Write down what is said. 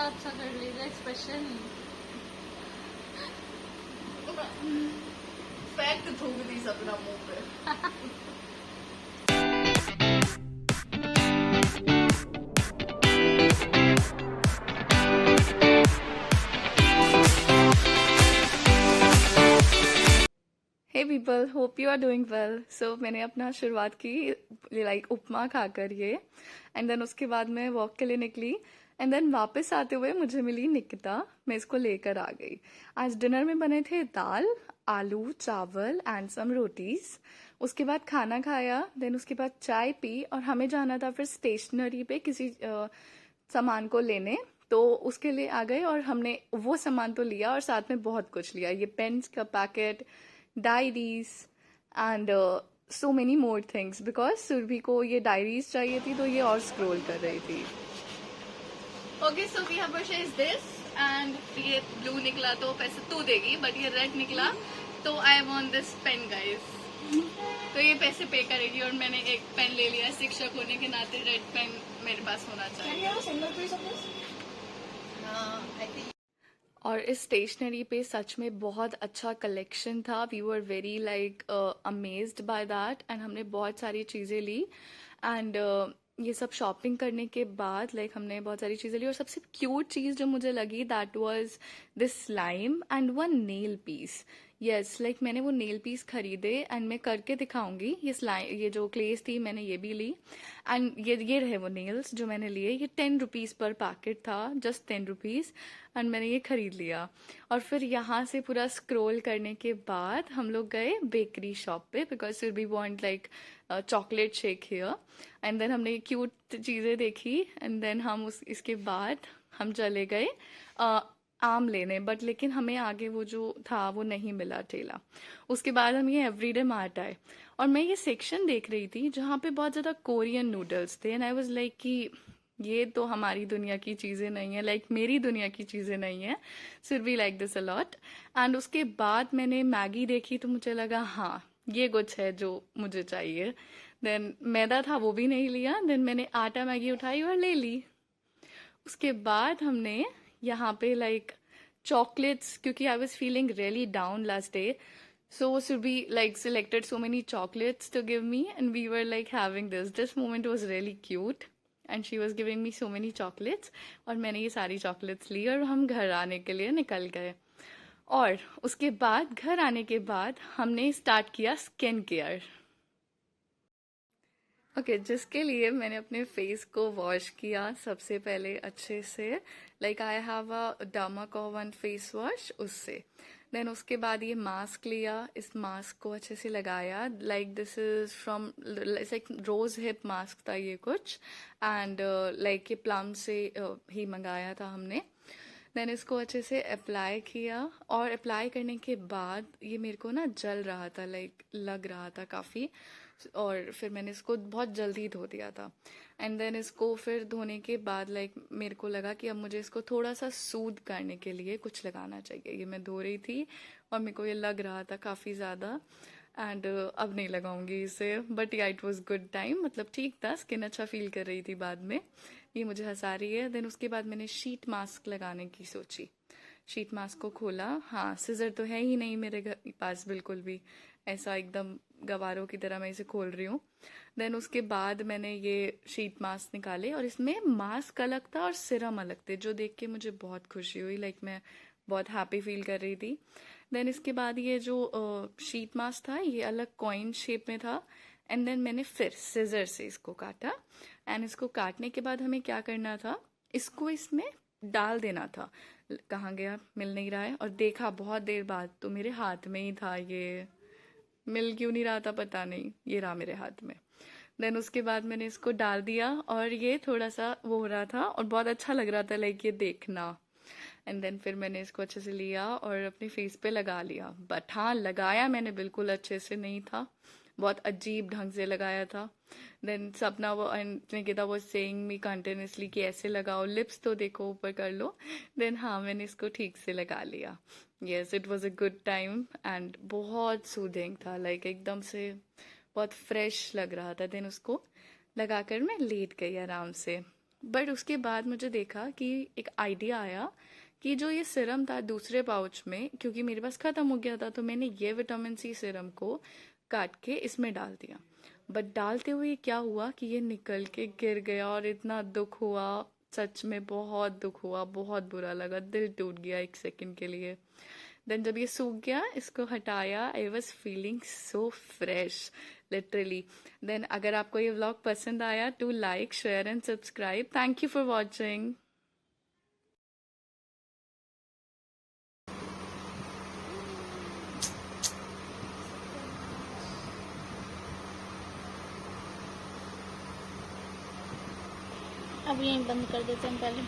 अच्छा कर लीजिए एक्सप्रेशन। फैक्ट थूक दी सपना मुंह पे। Hey people, hope you are doing well. So मैंने अपना शुरुआत की लाइक उपमा खाकर ये, एंड देन उसके बाद मैं वॉक के लिए निकली, एंड देन वापस आते हुए मुझे मिली निकिता। मैं इसको लेकर आ गई। आज डिनर में बने थे दाल, आलू, चावल एंड सम रोटीज। उसके बाद खाना खाया, देन उसके बाद चाय पी, और हमें जाना था फिर स्टेशनरी पे किसी सामान को लेने। तो उसके लिए आ गए और हमने वो सामान तो लिया और साथ में बहुत कुछ लिया, ये पेन्स का packet, diaries and so many more things, because Surabhi को ये डायरीज चाहिए थी तो ये और स्क्रॉल कर रही थी। Okay, so we have purchase this and ये ब्लू निकला तो पैसे तू देगी, बट ये रेड निकला तो I want this pen guys. तो ये पैसे पे करेगी और मैंने एक पेन ले लिया। शिक्षक होने के नाते रेड पेन मेरे पास होना चाहिए। और इस स्टेशनरी पे सच में बहुत अच्छा कलेक्शन था। We were very like amazed by that, and हमने बहुत सारी चीज़ें ली। एंड ये सब शॉपिंग करने के बाद लाइक हमने बहुत सारी चीज़ें ली, और सबसे क्यूट चीज़ जो मुझे लगी that was this slime and one nail piece. Yes, like मैंने वो नेल पीस खरीदे एंड मैं करके दिखाऊंगी। ये जो क्लेस थी मैंने ये भी ली, एंड ये रहे वो नेल्स जो मैंने लिए। ये 10 रुपीज़ पर पैकेट था, जस्ट 10 रुपीज़, एंड मैंने ये खरीद लिया। और फिर यहाँ से पूरा स्क्रॉल करने के बाद हम लोग गए बेकरी शॉप पे, because we want like chocolate shake here. And then हमने क्यूट चीज़ें देखी, एंड देन हम इसके बाद हम चले गए आम लेने, बट लेकिन हमें आगे वो जो था वो नहीं मिला ठेला। उसके बाद हम ये एवरीडे मार्ट आए, और मैं ये सेक्शन देख रही थी जहाँ पे बहुत ज़्यादा कोरियन नूडल्स थे, एंड आई वाज लाइक कि ये तो हमारी दुनिया की चीज़ें नहीं है, लाइक मेरी दुनिया की चीज़ें नहीं है। फिर भी लाइक दिस अलॉट। एंड उसके बाद मैंने मैगी देखी तो मुझे लगा हाँ ये कुछ है जो मुझे चाहिए। देन मैदा था वो भी नहीं लिया, देन मैंने आटा मैगी उठाई और ले ली। उसके बाद हमने यहाँ पे लाइक चॉकलेट्स, क्योंकि आई was feeling really down last day, so Surbhi like selected so many chocolates to give me, and we were like having this moment was really cute, and she was giving me so many chocolates, और मैंने ये सारी chocolates ली और हम घर आने के लिए निकल गए। और उसके बाद घर आने के बाद हमने स्टार्ट किया स्किन केयर। ओके, जिसके लिए मैंने अपने फेस को वॉश किया सबसे पहले अच्छे से, लाइक आई हैव अ डर्माकोवन फेस वॉश, उससे। देन उसके बाद ये मास्क लिया, इस मास्क को अच्छे से लगाया, like this is from like rose hip mask था ये कुछ, एंड लाइक ये प्लम से ही मंगाया था हमने। देन इसको अच्छे से अप्लाई किया, और अप्लाई करने के बाद ये मेरे को ना जल रहा था, लाइक लग रहा था काफ़ी, और फिर मैंने इसको बहुत जल्दी धो दिया था। एंड देन इसको फिर धोने के बाद लाइक मेरे को लगा कि अब मुझे इसको थोड़ा सा सूद करने के लिए कुछ लगाना चाहिए। ये मैं धो रही थी और मेरे को ये लग रहा था काफ़ी ज़्यादा, एंड अब नहीं लगाऊंगी इसे, बट या इट वॉज गुड टाइम, मतलब ठीक था, स्किन अच्छा फील कर रही थी बाद में। ये मुझे हंसा रही है। देन उसके बाद मैंने शीट मास्क लगाने की सोची। शीट मास्क को खोला, हाँ सिजर तो है ही नहीं मेरे घर पास बिल्कुल भी, ऐसा एकदम गवारों की तरह मैं इसे खोल रही हूँ। देन उसके बाद मैंने ये शीट मास्क निकाले, और इसमें मास्क अलग था और सिरम अलग थे, जो देख के मुझे बहुत खुशी हुई, लाइक मैं बहुत हैप्पी फील कर रही थी। देन इसके बाद ये जो शीट मास्क था ये अलग कॉइन शेप में था, एंड देन मैंने फिर सिजर से इसको काटा, एंड इसको काटने के बाद हमें क्या करना था, इसको इसमें डाल देना था। कहाँ गया, मिल नहीं रहा है, और देखा बहुत देर बाद तो मेरे हाथ में ही था, ये मिल क्यों नहीं रहा था पता नहीं, ये रहा मेरे हाथ में। देन उसके बाद मैंने इसको डाल दिया, और ये थोड़ा सा वो हो रहा था और बहुत अच्छा लग रहा था, लाइक ये देखना। एंड देन फिर मैंने इसको अच्छे से लिया और अपने फेस पे लगा लिया, बट हाँ लगाया मैंने बिल्कुल अच्छे से नहीं था, बहुत अजीब ढंग से लगाया था। देन सपना वो निकिता वो सेइंग मी कंटिन्यूसली कि ऐसे लगाओ, लिप्स तो देखो ऊपर कर लो। देन हाँ मैंने इसको ठीक से लगा लिया। Yes, it was a good time, and बहुत सूदिंग था, लाइक एकदम से बहुत फ्रेश लग रहा था। देन उसको लगाकर मैं लेट गई आराम से। बट उसके बाद मुझे देखा कि एक आइडिया आया कि जो ये सिरम था दूसरे पाउच में, क्योंकि मेरे पास खत्म हो गया था, तो मैंने ये विटामिन सी सिरम को काट के इसमें डाल दिया। बट डालते हुए क्या हुआ कि ये निकल के गिर गया और इतना दुख हुआ, सच में बहुत दुख हुआ, बहुत बुरा लगा, दिल टूट गया एक सेकंड के लिए। देन जब ये सूख गया, इसको हटाया, I was feeling so fresh literally. Then अगर आपको ये व्लॉग पसंद आया, to like, share and subscribe. Thank you for watching. अब यहीं बंद कर देते हैं पहले।